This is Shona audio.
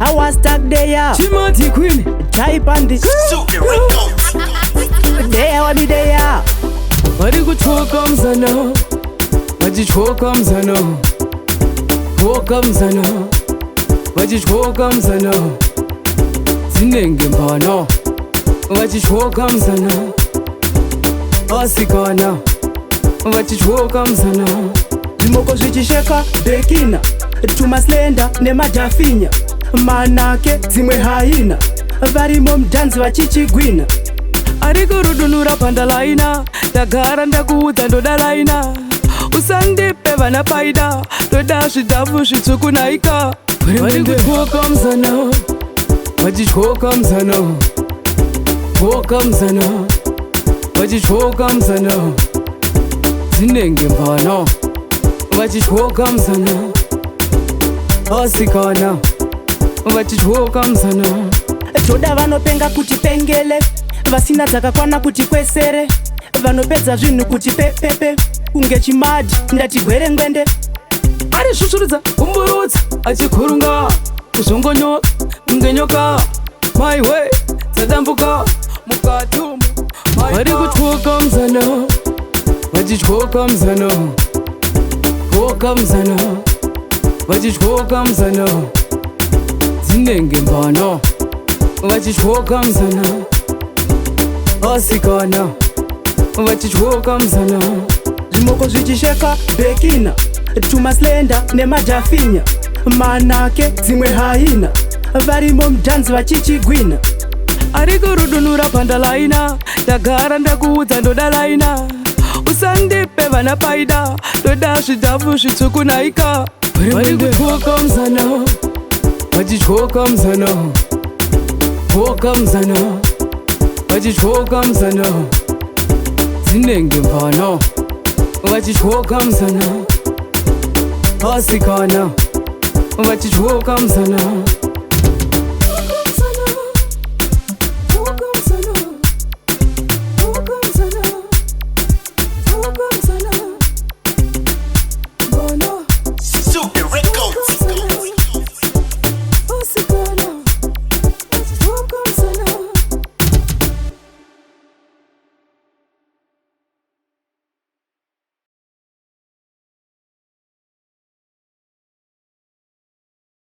I was stuck there. ChiMad queen. Type on this. There what be there. Varikuchoka mzana, vachichoka mzana, choka mzana, vachichoka mzana, zinenge mbana, vachichoka mzana, vasikana, vachichoka mzana. Zvimoko zvichisheka bekina, tumaslenda nemajafinya, manake dzimwe haina, varimo mudhanzi vachichigwina. Arikurudunura pandalaina, ndagara ndakuudza ndoda laina, usandipe vana paida, ndoda zvidhafu zvitsvuku naika. Varikuchoka mzana, vachichoka mzana, choka mzana, vachichoka mzana, zinenge mbana, vachichoka mzana, vasikana, vachichoka mzana. Toda vanopenga kuti pengele, vasina dzakakwana kuti kwesere, vanopedza zvinhu kuti pepepe, kunge ChiMad ndati gwere ngwende. Ari shushurudza kumburudza achikurunga kuzongonyoka kunge nyoka, my way dzadambuka mukatumu. Varikuchoka mzana, vachichoka mzana, choka mzana, vachichoka mzana, zinenge mbana, vachichoka mzana, vasikana, vachichoka mzana. Zvimoko zvichisheka bekina, tumaslenda nemajafinya, manake dzimwe haina, varimo mudhanzi vachichigwina. Arikurudunura pandalaina, ndagara ndakuudza ndoda laina, usandipe vana paida, ndoda zvidhafu zvitsvuku naika. Varikuchoka mzana, vachichoka mzana, choka mzana, vachichoka mzana, zinenge mbana, vachichoka mzana, vasikana, vachichoka mzana.